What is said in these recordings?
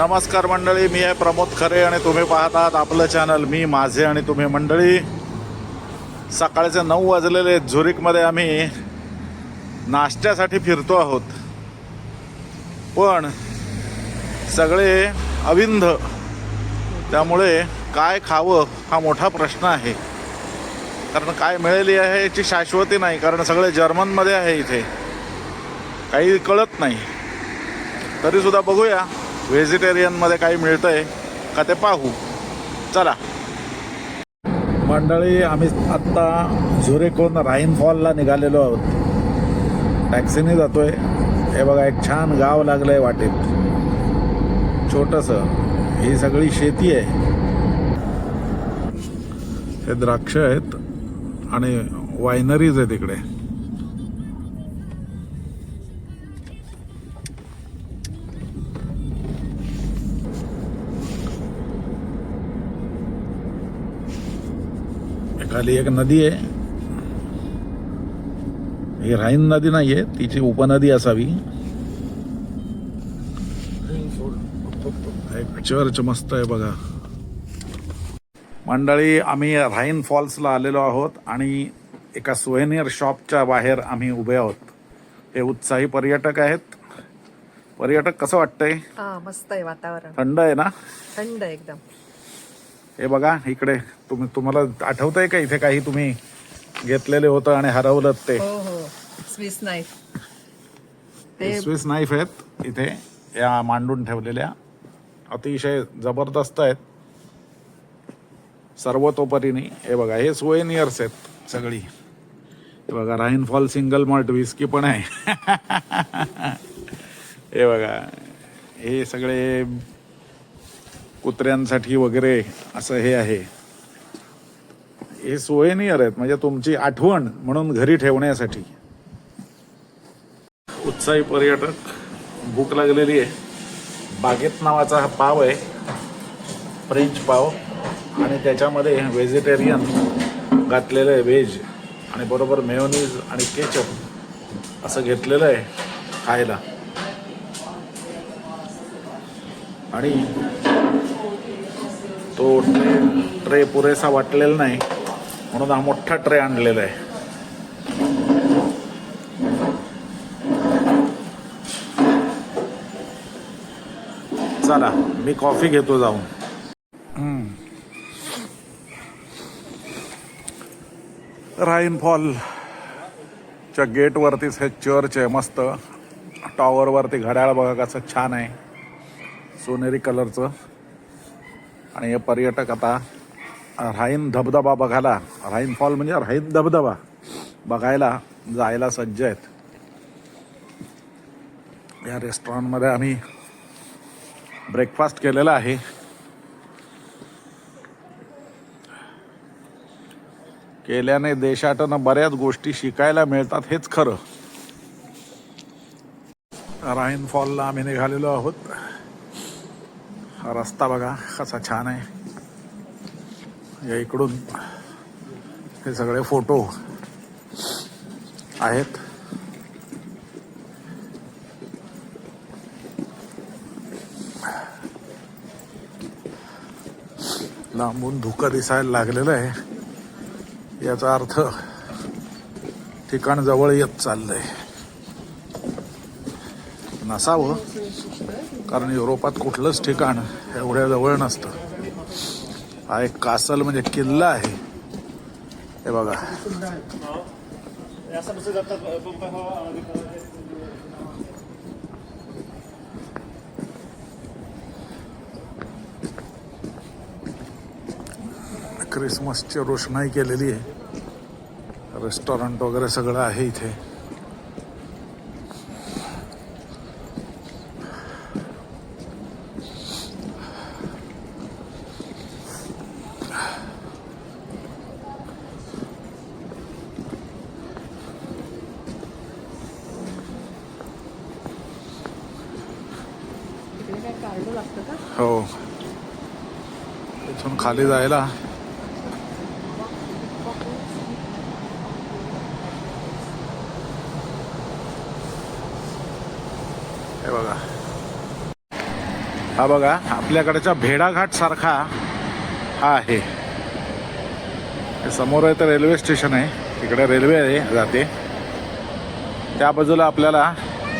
नमस्कार मंडळी, मी आहे प्रमोद खरे आणि तुम्ही पाहत आहात आपलं चॅनल मी माझे आणि तुम्ही. मंडळी, सकाळचे 9 वाजलेले झुरिकमध्ये आम्ही नाश्त्यासाठी फिरतो आहोत, पण सगळे अविंध, त्यामुळे काय खावं हा मोठा प्रश्न आहे. कारण काय मिळेल आहे याची शाश्वती नाही, कारण सगळे जर्मनमध्ये आहे, इथे काही कळत नाही. तरीसुद्धा बघूया व्हेजिटेरियनमध्ये काही मिळतंय का ते पाहू. चला मंडळी, आम्ही आत्ता झुरिकहून राईन फॉलला निघालेलो आहोत. टॅक्सीने जातोय. हे बघा, एक छान गाव लागलं आहे वाटेत, छोटंसं. ही सगळी शेती आहे. हे द्राक्ष आहेत आणि वायनरीज आहेत इकडे. खाली एक नदी आहे. ही राईन नदी नाहीये, तिची उपनदी असावी. एक चर्च मस्त आहे बघा. मंडळी, आम्ही राईन फॉल्सला आलेलो आहोत आणि एका सोव्हेनियर शॉपच्या बाहेर आम्ही उभे आहोत. हे उत्साही पर्यटक आहेत. पर्यटक, कसं वाटतंय? मस्त आहे वातावरण. थंड आहे ना? थंड एकदम. हे बघा इकडे, तुम्हाला आठवतंय का इथे काही तुम्ही घेतलेले होतं आणि हरवलं ते? हो हो, स्विस नाईफ. स्विस नाईफ आहेत इथे, या मांडून ठेवलेल्या, अतिशय जबरदस्त आहेत सर्वतोपरीने. हे बघा, हे सोव्हेनियर्स आहेत सगळी. हे बघा, राईन फॉल सिंगल मॉल्ट विस्की पण आहे. हे बघा, हे सगळे कुत्र्यांसाठी वगैरे असं हे आहे. हे सोव्हेनियर आहेत, म्हणजे तुमची आठवण म्हणून घरी ठेवण्यासाठी. उत्साही पर्यटक, भूक लागलेली आहे. बागेत नावाचा हा पाव आहे, फ्रेंच पाव, आणि त्याच्यामध्ये व्हेजिटेरियन घातलेलं आहे, व्हेज, आणि बरोबर मेयोनीज आणि केचप असं घेतलेलं आहे खायला. आणि तो ट्रे पुरेसा वाटलेला नाही म्हणून हा मोठा ट्रे आणलेला आहे. चला, मी कॉफी घेतो जाऊन. राईन फॉलच्या गेटवरतीच हे चर्च आहे मस्त. टॉवरवरती घड्याळ बघा कसं छान आहे, सोनेरी कलरचं. आणि हे पर्यटक आता राईन धबधबा बघायला, राईन फॉल म्हणजे राईन धबधबा बघायला जायला सज्ज आहेत. या रेस्टॉरंटमध्ये आम्ही ब्रेकफास्ट केलेला आहे. केल्याने देशातनं बऱ्याच गोष्टी शिकायला मिळतात, हेच खरं. राईन फॉलला आम्ही निघालेलो आहोत. हा रस्ता बघा कसा छान आहे. या इकडून हे सगळे फोटो आहेत. लांबून धुकं दिसायला लागलेलं आहे, याचा अर्थ ठिकाण जवळ येत चाललंय. नसावं, कारण युरोपात कुठलंच ठिकाण एवढ्या जवळ नसतं. हा एक कासल म्हणजे किल्ला आहे. हे बघा, क्रिसमसची रोषणाई केलेली आहे. रेस्टॉरंट वगैरे सगळं आहे इथे. हो, इथून खाली जायला हे बघा, हा बघा आपल्याकडच्या भेडाघाट सारखा हा आहे. हे समोर आहे तर रेल्वे स्टेशन आहे, तिकडे रेल्वे आहे जाते, त्या बाजूला आपल्याला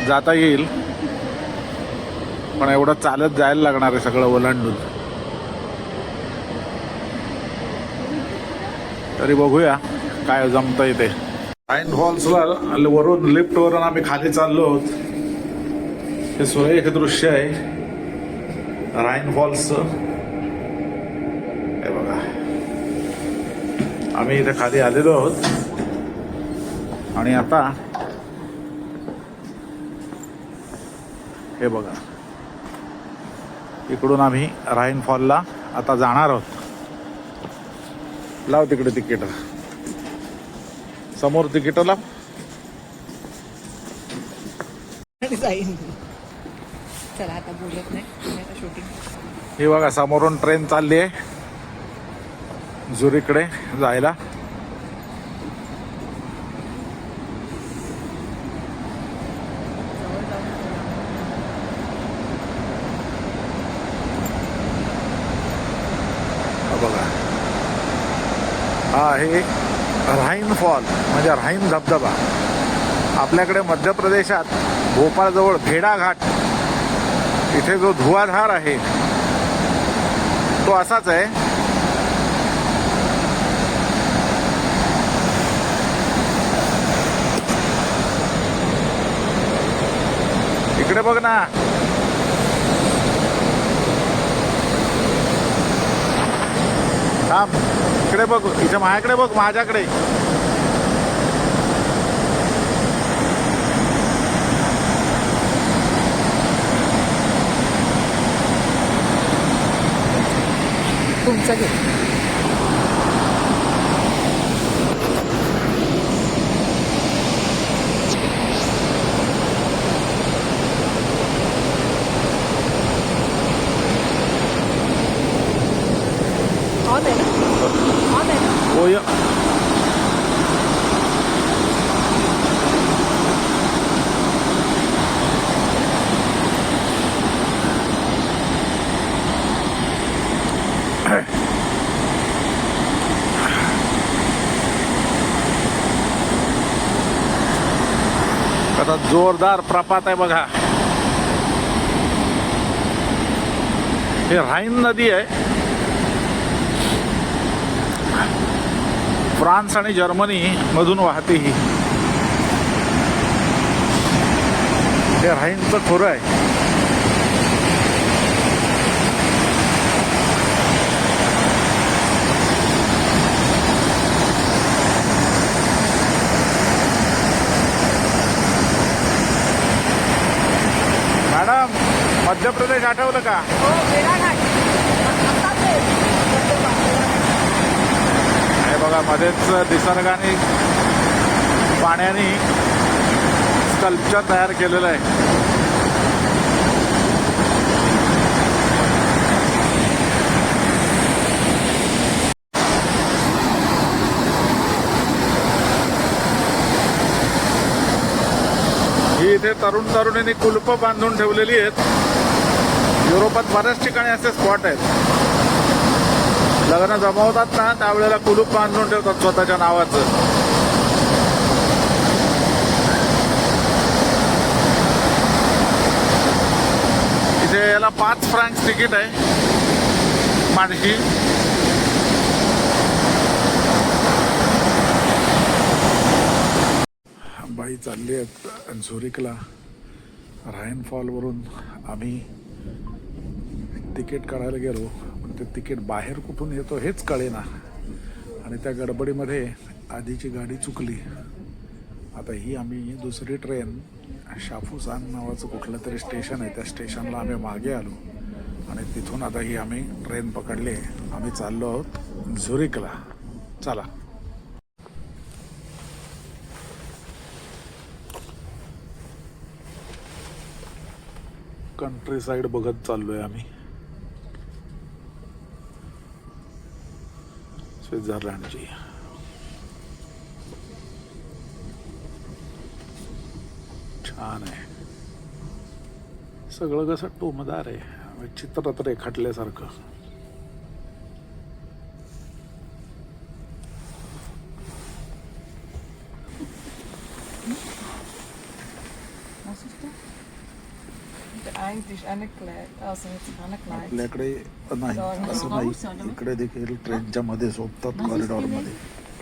जाता येईल, पण एवढं चालत जायला लागणार आहे सगळं ओलांडून. तरी बघूया काय जमतं इथे. राईन फॉल्सला वरून लिफ्टवरून आम्ही खाली चाललो आहोत. हे सुरेख दृश्य आहे राईन फॉल्सचं. हे बघा आम्ही इथे खाली आलेलो आहोत आणि आता हे बघा इकडून आम्ही राईन फॉलला आता जाणार आहोत. लाव तिकडे तिकीट, समोर तिकीट लाव. जाईन. चला आता बोलत नाही, आता शूटिंग. हे बघा समोरून ट्रेन चालली आहे झुरिककडे जायला. बघा हा आहे राईन फॉल म्हणजे राईन धबधबा. आपल्याकडे मध्य प्रदेशात भोपाळजवळ भेडाघाट इथे जो धुवाधार आहे तो असाच आहे. इकडे बघ ना, थांब इकडे बघ, इथे माझ्याकडे बघ, माझ्याकडे. तुमचं घे. ऑन आहे ना, ऑन आहे ना. होय. आता जोरदार प्रपात आहे बघा. हे राईन नदी आहे. फ्रान्स आणि जर्मनी मधून वाहते ही. हे राईनचं खोरं आहे. मॅडम मध्य प्रदेश आठवलं का? हो, भेडाघाट. आत्ताच आहे. हे बघा मध्येच निसर्गाने पाण्याने स्कल्पचर तयार केलेलं आहे. ही इथे तरुण तरुणींनी कुलप बांधून ठेवलेली आहेत. युरोपात बऱ्याच ठिकाणी असे स्पॉट आहेत. लग्न जमवतात ना त्यावेळेला कुलूप बांधून ठेवतात स्वतःच्या नावाचं. इथे याला 5 फ्रँक तिकीट आहे माणशी. बाई चालली आहेत झुरिकला. राईन फॉलवरून आम्ही तिकीट काढायला गेलो, पण ते तिकीट बाहेर कुठून येतो हेच कळेना आणि त्या गडबडीमध्ये आधीची गाडी चुकली. आता ही आम्ही दुसरी ट्रेन शाफुसान नावाचं कुठलं तरी स्टेशन आहे त्या स्टेशनला आम्ही मागे आलो आणि तिथून आता ही आम्ही ट्रेन पकडली. आम्ही चाललो आहोत झुरिकला. चला. कंट्री साईड बघत चाललोय आम्ही. स्वित्झर्लंडची. छान आहे सगळं, कसं टोमदार आहे. चित्रात रेखाटल्यासारखं. Was ist das? Eigentlich eine Kleid. Also jetzt keine Kleid. आपल्याकडे नाही असं नाही, इकडे देखील ट्रेनच्या मध्ये झोपतात कॉरिडॉर मध्ये.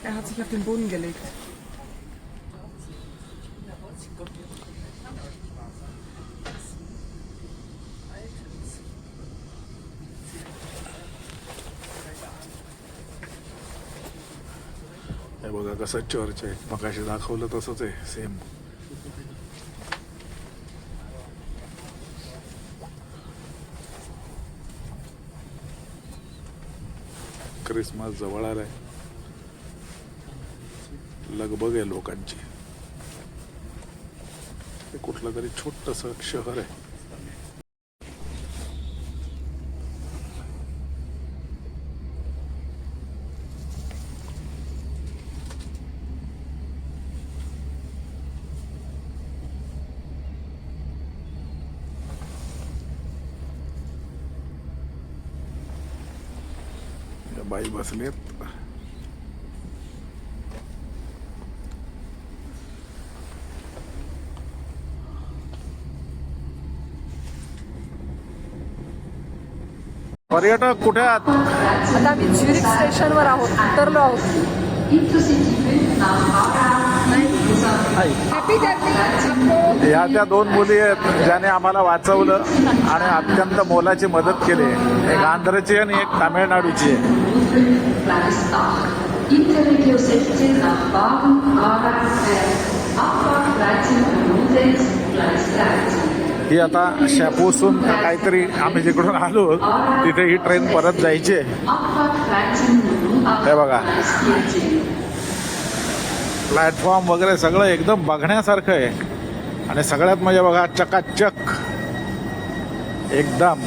Er hat sich auf den Boden gelegt. हे बघा कसं चर्च आहे, मगाशी दाखवलं तसंच आहे सेम. क्रिसमस जवळ आलाय, लगबग आहे लोकांची. हे कुठलं तरी छोटस शहर आहे. या बाई बसलेत. पर्यटक कुठे आहात? आता आम्ही झ्युरिक स्टेशनवर आहोत, उतरलो आहोत. Happy journey. या त्या दोन मुली आहेत ज्याने आम्हाला वाचवलं आणि अत्यंत मोलाची मदत केली. एक आंध्रची आणि एक तामिळनाडूची आहे. Interregio 16 nach Wagen, Abfahrt 13:06, Gleis 13. ही आता शॅपूसून काहीतरी आम्ही जिकडून आलो तिथे ही ट्रेन परत जायची आहे. Abfahrt 13:08, हे बघा, Gleis 14. प्लॅटफॉर्म वगैरे सगळं एकदम बघण्यासारखं आहे. आणि सगळ्यात म्हणजे बघा चकाचक एकदम.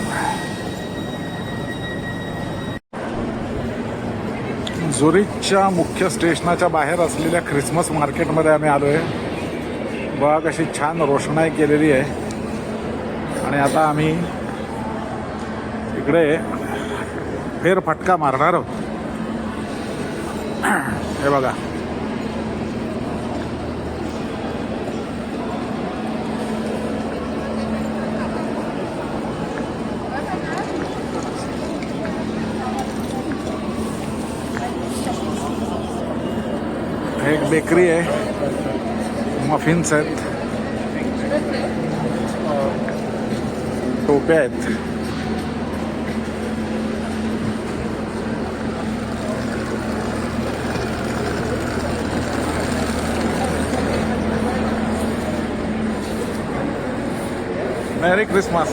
झुरिचच्या मुख्य स्टेशनाच्या बाहेर असलेल्या ख्रिसमस मार्केटमध्ये आम्ही आलो आहे. बघा कशी छान रोषणाई केलेली आहे. आणि आता आम्ही इकडे फेरफटका मारणार आहोत. हे बघा, एक बेकरी आहे, मफिन्स आहेत, टोप्या आहेत. मेरी क्रिसमस.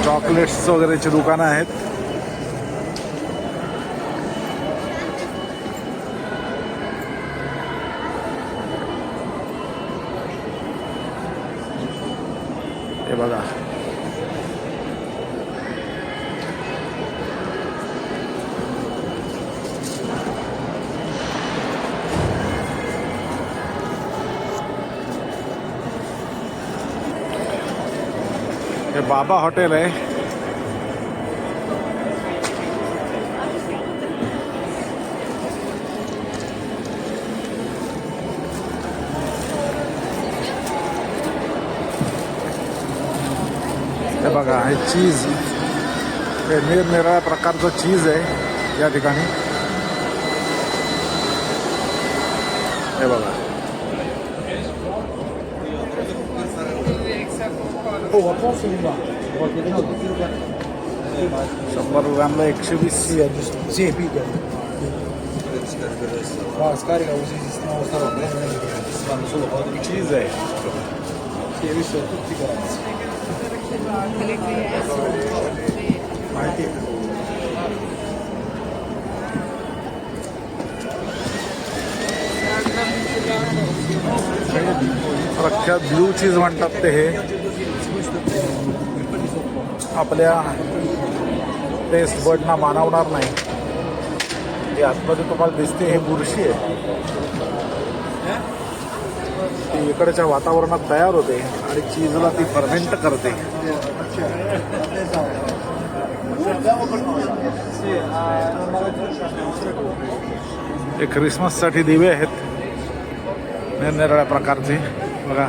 चॉकलेट्स वगैरेची दुकानं आहेत. हे बघा, हे बाबा हॉटेल आहे. हे बघा, हे चीज, हे निरनिराळ्या प्रकारचं चीज आहे या ठिकाणी. हे बघा, 100 ग्रामला 120. चीज आहे. माहिती आहे. प्रख्यात ब्लू चीज म्हणतात ते. हे आपल्या टेस्ट बडना मानवणार नाही. ती आतमध्ये तुम्हाला दिसते हे बुरशी आहे. ती इकडच्या वातावरणात तयार होते आणि चीजला ती फर्मेंट करते. हे ख्रिसमससाठी दिवे आहेत निरनिराळ्या प्रकारचे बघा.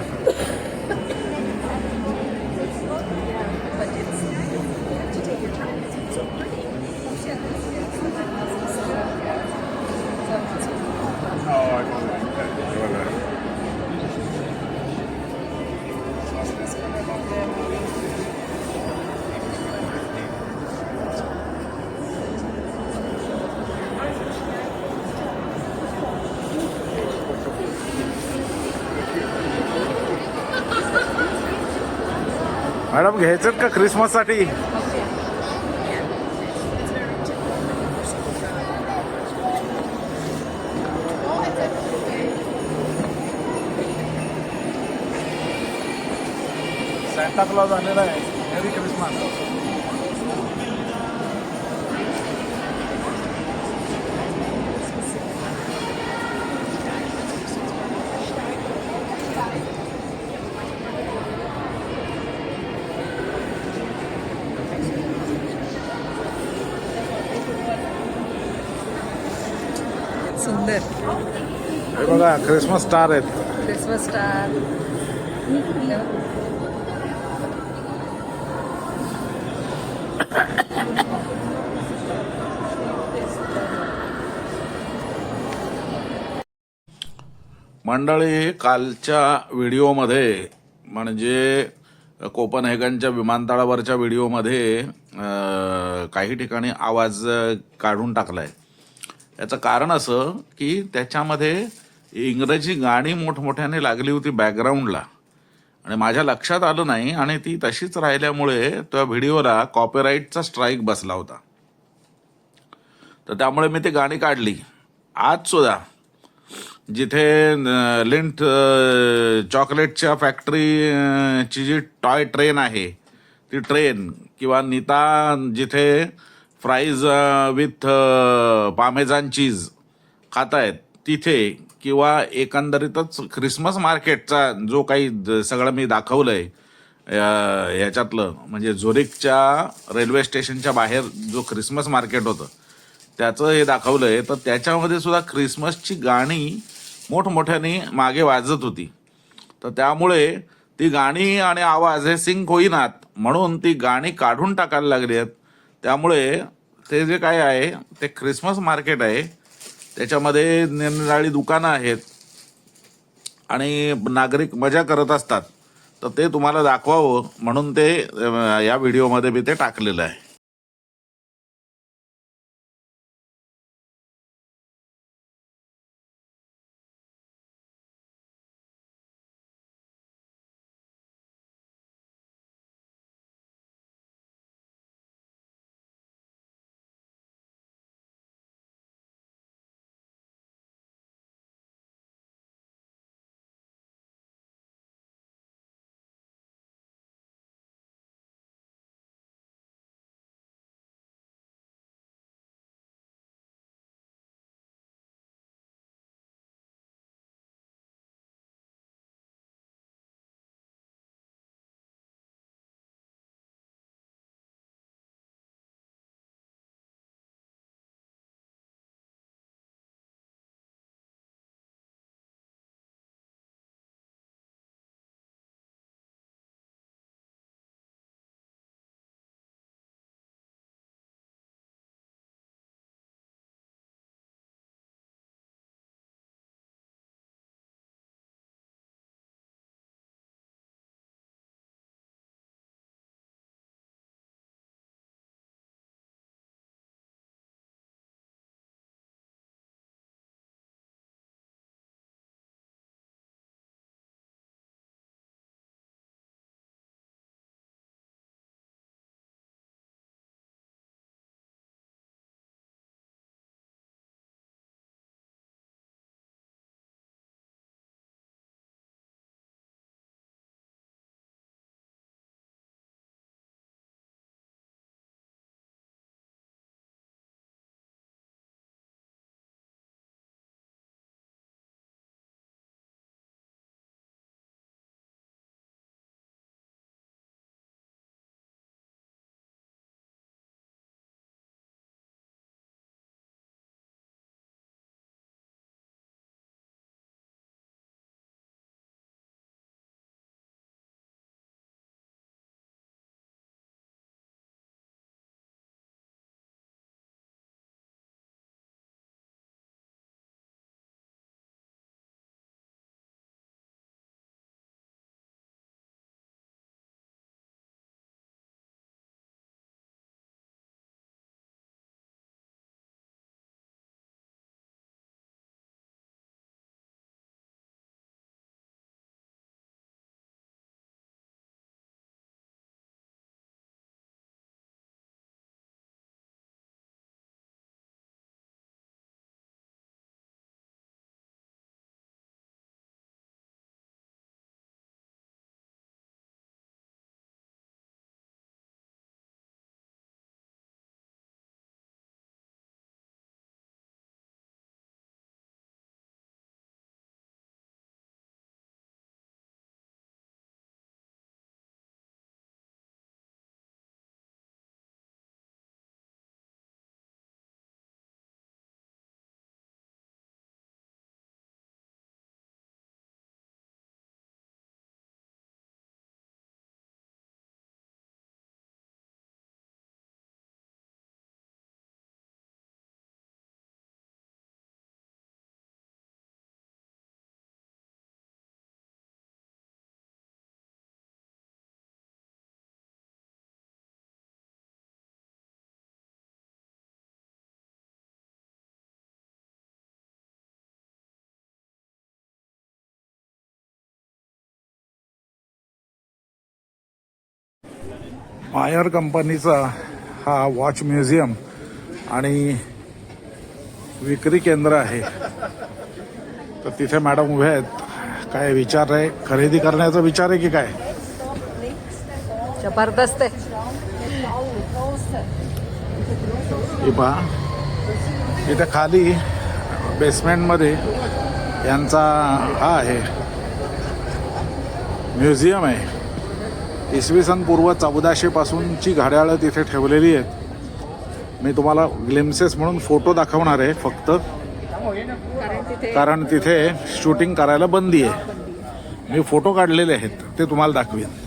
मॅडम घ्यायचं का ख्रिसमससाठी? सॅन्टा क्लॉज आलेला आहे. मेरी ख्रिसमस. सुंदर हे बघा ख्रिसमस स्टार आहेत. Christmas star. मंडळी, कालच्या व्हिडिओमध्ये म्हणजे कोपनहेगनच्या विमानतळावरच्या व्हिडिओमध्ये काही ठिकाणी आवाज काढून टाकला आहे. याचं कारण असं की त्याच्यामध्ये इंग्रजी गाणी मोठमोठ्याने लागली होती बॅकग्राऊंडला आणि माझ्या लक्षात आलं नाही आणि ती तशीच राहिल्यामुळे त्या व्हिडिओला कॉपीराईटचा स्ट्राईक बसला होता. तर त्यामुळे मी ती गाणी काढली. आजसुद्धा जिथे लिंट चॉकलेटच्या फॅक्टरीची जी टॉय ट्रेन आहे ती ट्रेन किंवा नीता जिथे फ्राईज विथ पामेझान चीज खात आहेत तिथे किंवा एकंदरीतच ख्रिसमस मार्केटचा जो काही सगळं मी दाखवलं आहे याच्यातलं म्हणजे झुरिकच्या रेल्वे स्टेशनच्या बाहेर जो ख्रिसमस मार्केट होतं त्याचं हे दाखवलं आहे. तर त्याच्यामध्ये सुद्धा ख्रिसमसची गाणी मोठमोठ्याने मागे वाजत होती. तर त्यामुळे ती गाणी आणि आवाज हे सिंक होईनात म्हणून ती गाणी काढून टाकायला लागली आहेत. त्यामुळे ते जे काय आहे ते ख्रिसमस मार्केट आहे. त्याच्यामध्ये निरनिराळी दुकानं आहेत आणि नागरिक मजा करत असतात. तर ते तुम्हाला दाखवावं म्हणून ते या व्हिडिओमध्ये मी ते टाकलेलं आहे. मायर कंपनीचा हा वॉच म्युझियम आणि विक्री केंद्र आहे. तर तिथे मॅडम उभे आहेत. काय विचार आहे? खरेदी करण्याचा विचार आहे की काय? जबरदस्त आहे. हे पहा, इथे खाली बेसमेंटमध्ये यांचा हा आहे म्युझियम आहे. इसवी सन पूर्व 1400 पासूनची घड्याळं तिथे ठेवलेली आहेत. मी तुम्हाला ग्लिम्सेस म्हणून फोटो दाखवणार आहे फक्त, कारण तिथे शूटिंग करायला बंदी आहे. मी फोटो काढलेले आहेत ते तुम्हाला दाखवीन.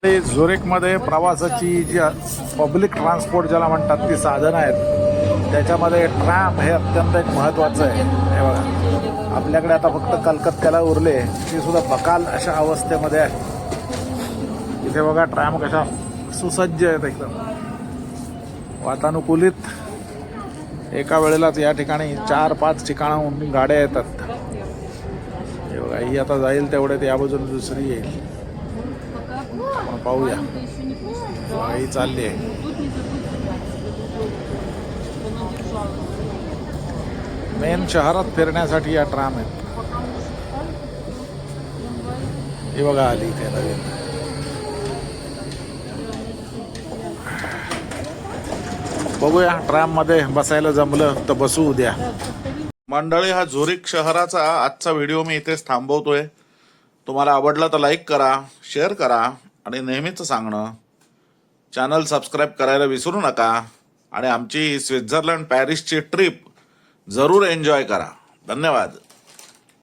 झुरिकमध्ये प्रवासाची जी पब्लिक ट्रान्सपोर्ट ज्याला म्हणतात ती साधनं आहेत, त्याच्यामध्ये ट्रॅम हे अत्यंत एक महत्त्वाचं आहे. हे बघा, आपल्याकडे आता फक्त कलकत्त्याला उरले, ती सुद्धा बकाल अशा अवस्थेमध्ये आहे. इथे बघा ट्रॅम कशा सुसज्ज आहेत, एकदम वातानुकूलित. एका वेळेलाच या ठिकाणी 4-5 ठिकाणाहून गाड्या येतात. हे बघा, ही आता जाईल तेवढे या बाजूला दुसरी येईल. आपण पाहूया, ही चालली आहे. मेन शहरात फिरण्यासाठी या ट्राम आहेत. ही बघा आली इथे नवीन. बघूया, ट्राम मध्ये बसायला जमलं तर बसू उद्या. मंडळी, हा झुरिक शहराचा आजचा व्हिडिओ मी इथेच थांबवतोय. तुम्हाला आवडला तर लाईक करा, शेअर करा आणि नेहमीच सांगणं, चॅनल सबस्क्राईब करायला विसरू नका. आणि आमची स्वित्झर्लंड पॅरिसची ट्रिप जरूर एन्जॉय करा. धन्यवाद.